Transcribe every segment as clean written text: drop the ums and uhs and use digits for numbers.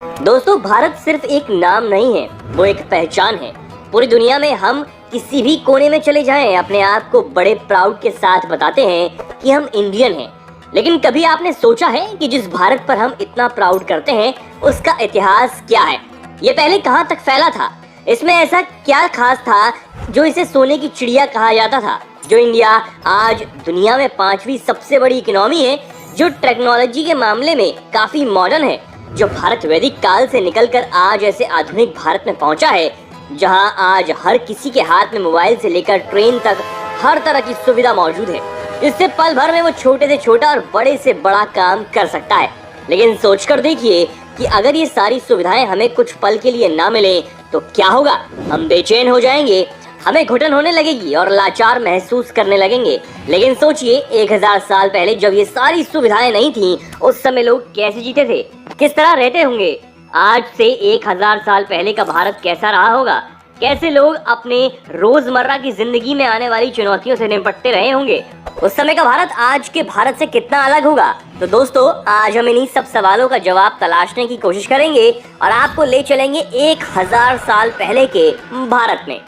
दोस्तों, भारत सिर्फ एक नाम नहीं है, वो एक पहचान है। पूरी दुनिया में हम किसी भी कोने में चले जाएं, अपने आप को बड़े प्राउड के साथ बताते हैं कि हम इंडियन हैं। लेकिन कभी आपने सोचा है कि जिस भारत पर हम इतना प्राउड करते हैं, उसका इतिहास क्या है? ये पहले कहां तक फैला था? इसमें ऐसा क्या खास था जो इसे सोने की चिड़िया कहा जाता था? जो इंडिया आज दुनिया में 5वीं सबसे बड़ी इकोनॉमी है, जो टेक्नोलॉजी के मामले में काफी मॉडर्न है, जो भारत वैदिक काल से निकलकर आज ऐसे आधुनिक भारत में पहुंचा है, जहां आज हर किसी के हाथ में मोबाइल से लेकर ट्रेन तक हर तरह की सुविधा मौजूद है, जिससे पल भर में वो छोटे से छोटा और बड़े से बड़ा काम कर सकता है। लेकिन सोचकर देखिए कि अगर ये सारी सुविधाएं हमें कुछ पल के लिए ना मिले तो क्या होगा? हम बेचैन हो जाएंगे, हमें घुटन होने लगेगी और लाचार महसूस करने लगेंगे। लेकिन सोचिए, 1000 साल पहले जब ये सारी सुविधाएं नहीं थी, उस समय लोग कैसे जीते थे, किस तरह रहते होंगे? आज से 1000 साल पहले का भारत कैसा रहा होगा? कैसे लोग अपने रोजमर्रा की जिंदगी में आने वाली चुनौतियों से निपटते रहे होंगे? उस समय का भारत आज के भारत से कितना अलग होगा? तो दोस्तों, आज हम इन्हीं सब सवालों का जवाब तलाशने की कोशिश करेंगे और आपको ले चलेंगे 1000 साल पहले के भारत में।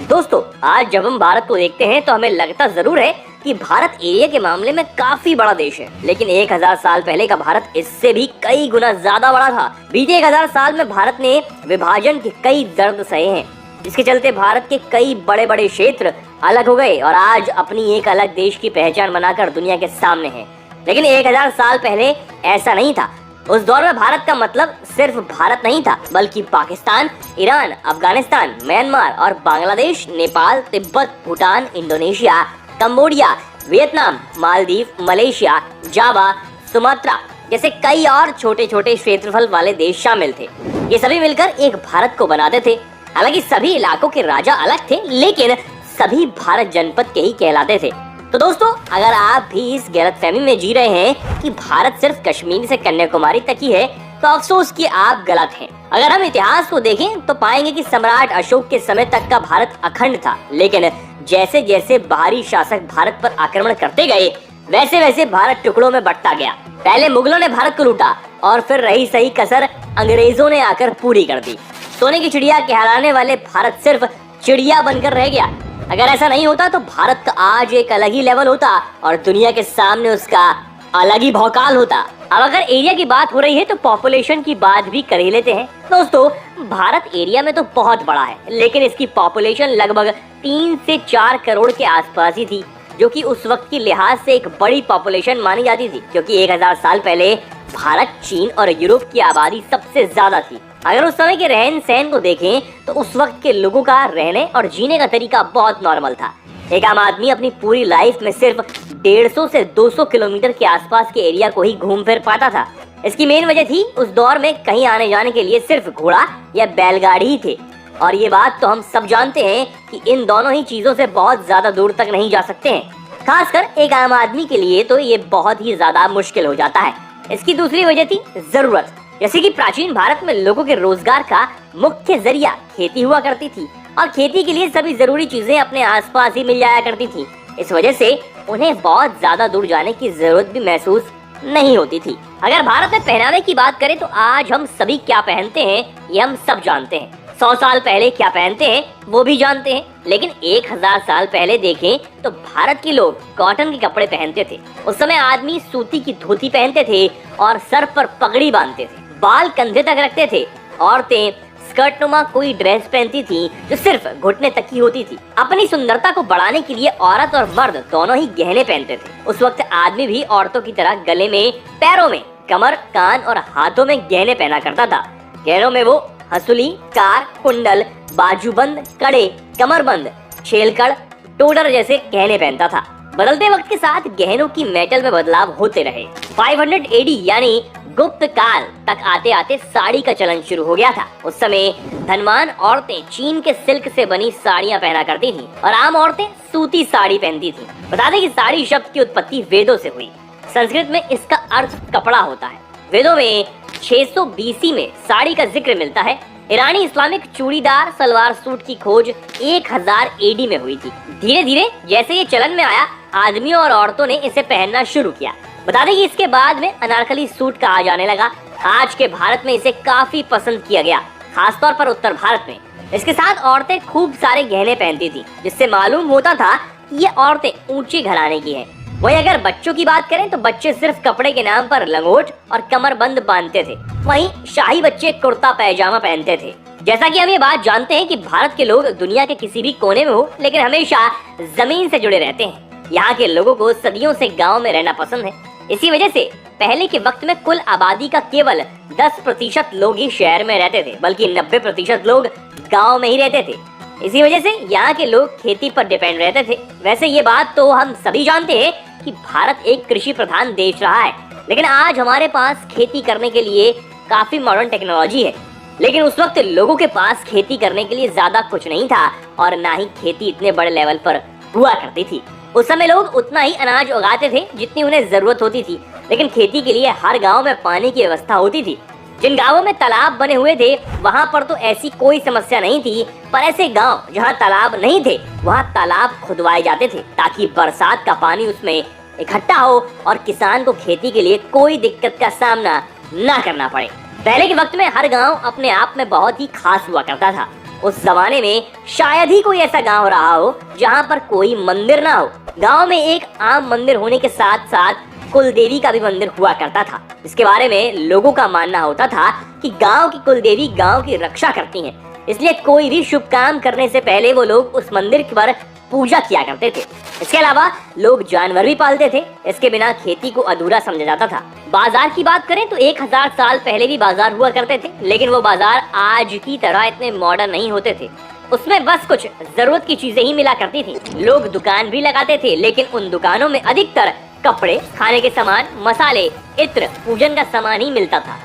दोस्तों, आज जब हम भारत को देखते हैं तो हमें लगता जरूर है कि भारत एरिया के मामले में काफी बड़ा देश है, लेकिन 1000 साल पहले का भारत इससे भी कई गुना ज्यादा बड़ा था। बीते 1000 साल में भारत ने विभाजन के कई दर्द सहे हैं, जिसके चलते भारत के कई बड़े बड़े क्षेत्र अलग हो गए और आज अपनी एक अलग देश की पहचान बनाकर दुनिया के सामने है। लेकिन 1000 साल पहले ऐसा नहीं था। उस दौर में भारत का मतलब सिर्फ भारत नहीं था, बल्कि पाकिस्तान, ईरान, अफगानिस्तान, म्यांमार और Bangladesh, Nepal, Tibet, Bhutan, Indonesia, Cambodia, Vietnam, Maldives, Malaysia, Java, Sumatra जैसे कई और छोटे छोटे क्षेत्रफल वाले देश शामिल थे। ये सभी मिलकर एक भारत को बनाते थे। हालांकि सभी इलाकों के राजा अलग थे, लेकिन सभी भारत जनपद के ही कहलाते थे। तो दोस्तों, अगर आप भी इस गलतफहमी में जी रहे हैं कि भारत सिर्फ कश्मीर से कन्याकुमारी तक ही है, तो अफसोस कि आप गलत हैं। अगर हम इतिहास को देखें तो पाएंगे कि सम्राट अशोक के समय तक का भारत अखंड था, लेकिन जैसे जैसे बाहरी शासक भारत पर आक्रमण करते गए, वैसे वैसे भारत टुकड़ों में बंटता गया। पहले मुगलों ने भारत को लूटा और फिर रही सही कसर अंग्रेजों ने आकर पूरी कर दी। सोने की चिड़िया कहलाने वाले भारत सिर्फ चिड़िया बनकर रह गया। अगर ऐसा नहीं होता तो भारत का आज एक अलग ही लेवल होता और दुनिया के सामने उसका अलग ही भौकाल होता। अब अगर एरिया की बात हो रही है तो पॉपुलेशन की बात भी कर ही लेते हैं। दोस्तों, भारत एरिया में तो बहुत बड़ा है, लेकिन इसकी पॉपुलेशन लगभग 3 से 4 करोड़ के आसपास ही थी, जो कि उस वक्त की लिहाज से एक बड़ी पॉपुलेशन मानी जाती थी, क्योंकि 1000 साल पहले भारत, चीन और यूरोप की आबादी सबसे ज्यादा थी। अगर उस समय के रहन सहन को देखें तो उस वक्त के लोगों का रहने और जीने का तरीका बहुत नॉर्मल था। एक आम आदमी अपनी पूरी लाइफ में सिर्फ 150 से 200 किलोमीटर के आसपास के एरिया को ही घूम फिर पाता था। इसकी मेन वजह थी, उस दौर में कहीं आने जाने के लिए सिर्फ घोड़ा या बैलगाड़ी ही थे। और ये बात तो हम सब जानते हैं कि इन दोनों ही चीजों से बहुत ज्यादा दूर तक नहीं जा सकते हैं। खासकर एक आम आदमी के लिए तो ये बहुत ही ज्यादा मुश्किल हो जाता है। इसकी दूसरी वजह थी जरूरत। जैसे कि प्राचीन भारत में लोगों के रोजगार का मुख्य जरिया खेती हुआ करती थी और खेती के लिए सभी जरूरी चीजें अपने आसपास ही मिल जाया करती थी। इस वजह से उन्हें बहुत ज्यादा दूर जाने की जरूरत भी महसूस नहीं होती थी। अगर भारत में पहनावे की बात करें तो आज हम सभी क्या पहनते हैं ये हम सब जानते हैं। 100 साल पहले क्या पहनते हैं वो भी जानते हैं, लेकिन 1000 साल पहले देखें तो भारत के लोग कॉटन के कपड़े पहनते थे। उस समय आदमी सूती की धोती पहनते थे और सर पर पगड़ी बांधते थे, बाल कंधे तक रखते थे। औरतें स्कर्ट नुमा कोई ड्रेस पहनती थी जो सिर्फ घुटने तक की होती थी। अपनी सुंदरता को बढ़ाने के लिए औरत और मर्द दोनों ही गहने पहनते थे। उस वक्त आदमी भी औरतों की तरह गले में, पैरों में, कमर, कान और हाथों में गहने पहना करता था। गहनों में वो हंसुली, कार, कुंडल, बाजूबंद, कड़े, कमरबंद, छेलकड़, टोडर जैसे गहने पहनता था। बदलते वक्त के साथ गहनों की मेटल में बदलाव होते रहे। 500 AD यानी गुप्त काल तक आते आते साड़ी का चलन शुरू हो गया था। उस समय धनवान औरतें चीन के सिल्क से बनी साड़ियां पहना करती थीं और आम औरतें सूती साड़ी पहनती थीं। बता दें कि साड़ी शब्द की उत्पत्ति वेदों से हुई। संस्कृत में इसका अर्थ कपड़ा होता है। वेदों में 600 BC में साड़ी का जिक्र मिलता है। ईरानी इस्लामिक चूड़ीदार सलवार सूट की खोज 1000 AD में हुई थी। धीरे धीरे जैसे ये चलन में आया, आदमियों और औरतों ने इसे पहनना शुरू किया। बता दें कि इसके बाद में अनारकली सूट कहा जाने लगा आज के भारत में इसे काफी पसंद किया गया, खासतौर पर उत्तर भारत में। इसके साथ औरतें खूब सारे गहने पहनती थी, जिससे मालूम होता था कि ये औरतें ऊंचे घराने की हैं। वहीं अगर बच्चों की बात करें तो बच्चे सिर्फ कपड़े के नाम पर लंगोट और कमरबंद बांधते थे। वहीं शाही बच्चे कुर्ता पैजामा पहनते थे। जैसा कि हम ये बात जानते हैं कि भारत के लोग दुनिया के किसी भी कोने में हो, लेकिन हमेशा जमीन से जुड़े रहते हैं। यहाँ के लोगों को सदियों से गाँव में रहना पसंद है। इसी वजह से पहले के वक्त में कुल आबादी का केवल 10% लोग ही शहर में रहते थे, बल्कि 90% लोग गाँव में ही रहते थे। इसी वजह से यहाँ के लोग खेती पर डिपेंड रहते थे। वैसे ये बात तो हम सभी जानते हैं कि भारत एक कृषि प्रधान देश रहा है, लेकिन आज हमारे पास खेती करने के लिए काफी मॉडर्न टेक्नोलॉजी है। लेकिन उस वक्त लोगों के पास खेती करने के लिए ज्यादा कुछ नहीं था और ना ही खेती इतने बड़े लेवल पर हुआ करती थी। उस समय लोग उतना ही अनाज उगाते थे जितनी उन्हें जरूरत होती थी, लेकिन खेती के लिए हर गाँव में पानी की व्यवस्था होती थी। जिन गांवों में तालाब बने हुए थे वहां पर तो ऐसी कोई समस्या नहीं थी, पर ऐसे गांव जहां तालाब नहीं थे वहां तालाब खुदवाए जाते थे ताकि बरसात का पानी उसमें इकट्ठा हो और किसान को खेती के लिए कोई दिक्कत का सामना ना करना पड़े। पहले के वक्त में हर गांव अपने आप में बहुत ही खास हुआ करता था। उस जमाने में शायद ही कोई ऐसा गाँव रहा हो जहाँ पर कोई मंदिर ना हो। गाँव में एक आम मंदिर होने के साथ साथ कुल देवी का भी मंदिर हुआ करता था। इसके बारे में लोगों का मानना होता था कि गांव की कुल देवी गांव की रक्षा करती हैं, इसलिए कोई भी शुभ काम करने से पहले वो लोग उस मंदिर पर पूजा किया करते थे। इसके अलावा लोग जानवर भी पालते थे। इसके बिना खेती को अधूरा समझा जाता था। बाजार की बात करें तो 1000 साल पहले भी बाजार हुआ करते थे, लेकिन वो बाजार आज की तरह इतने मॉडर्न नहीं होते थे। उसमें बस कुछ जरूरत की चीजें ही मिला करती थी। लोग दुकान भी लगाते थे, लेकिन उन दुकानों में अधिकतर कपड़े, खाने के सामान, मसाले, इत्र, पूजन का सामान ही मिलता था।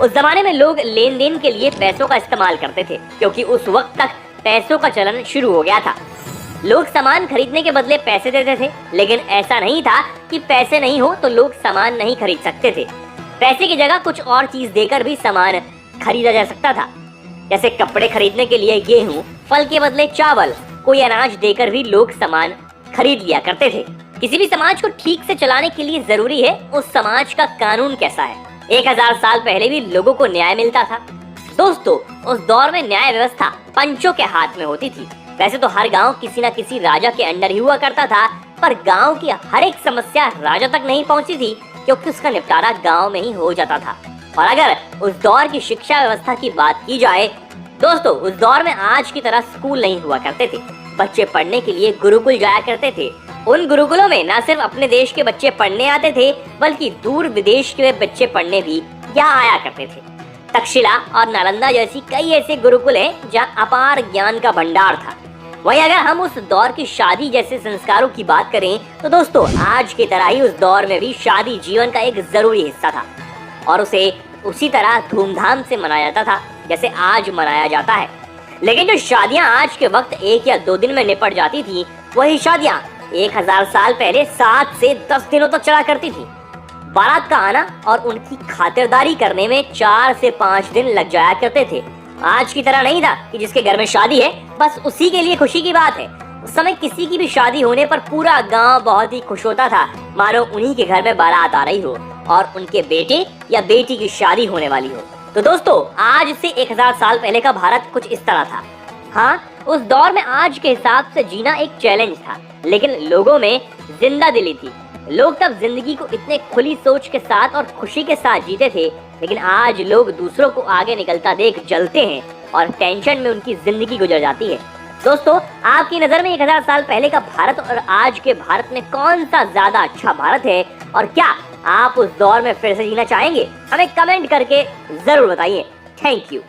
उस जमाने में लोग लेन देन के लिए पैसों का इस्तेमाल करते थे, क्योंकि उस वक्त तक पैसों का चलन शुरू हो गया था। लोग सामान खरीदने के बदले पैसे देते थे, लेकिन ऐसा नहीं था कि पैसे नहीं हो तो लोग सामान नहीं खरीद सकते थे। पैसे की जगह कुछ और चीज देकर भी सामान खरीदा जा सकता था, जैसे कपड़े खरीदने के लिए गेहूं, फल के बदले चावल, कोई अनाज देकर भी लोग सामान खरीद लिया करते थे। किसी भी समाज को ठीक से चलाने के लिए जरूरी है उस समाज का कानून कैसा है। 1000 साल पहले भी लोगों को न्याय मिलता था। दोस्तों, उस दौर में न्याय व्यवस्था पंचों के हाथ में होती थी। वैसे तो हर गांव किसी न किसी राजा के अंडर ही हुआ करता था, पर गांव की हर एक समस्या राजा तक नहीं पहुंची थी, क्योंकि उसका निपटारा गांव में ही हो जाता था। और अगर उस दौर की शिक्षा व्यवस्था की बात की जाए दोस्तों, उस दौर में आज की तरह स्कूल नहीं हुआ करते थे। बच्चे पढ़ने के लिए गुरुकुल जाया करते थे। उन गुरुकुलों में न सिर्फ अपने देश के बच्चे पढ़ने आते थे, बल्कि दूर विदेश के बच्चे पढ़ने भी यहाँ आया करते थे। तक्षशिला और नालंदा जैसी कई ऐसे गुरुकुल हैं जहाँ अपार ज्ञान का भंडार था। वहीं अगर हम उस दौर की शादी जैसे संस्कारों की बात करें तो दोस्तों, आज की तरह ही उस दौर में भी शादी जीवन का एक जरूरी हिस्सा था और उसे उसी तरह धूमधाम से मनाया जाता था जैसे आज मनाया जाता है। लेकिन जो शादियां आज के वक्त 1 या 2 दिन में निपट जाती थी, वही शादियां 1000 साल पहले 7 से 10 दिनों तक चला करती थी। बारात का आना और उनकी खातिरदारी करने में 4 से 5 दिन लग जाया करते थे। आज की तरह नहीं था कि जिसके घर में शादी है बस उसी के लिए खुशी की बात है। उस समय किसी की भी शादी होने पर पूरा गांव बहुत ही खुश होता था, मानो उन्हीं के घर में बारात आ रही हो और उनके बेटे या बेटी की शादी होने वाली हो। तो दोस्तों, आज से 1000 साल पहले का भारत कुछ इस तरह था। हाँ, उस दौर में आज के हिसाब से जीना एक चैलेंज था, लेकिन लोगों में जिंदा दिली थी। लोग तब जिंदगी को इतने खुली सोच के साथ और खुशी के साथ जीते थे, लेकिन आज लोग दूसरों को आगे निकलता देख जलते हैं और टेंशन में उनकी जिंदगी गुजर जाती है। दोस्तों, आपकी नजर में 1000 साल पहले का भारत और आज के भारत में कौन सा ज्यादा अच्छा भारत है, और क्या आप उस दौर में फिर से जीना चाहेंगे? हमें कमेंट करके जरूर बताइए। Thank you.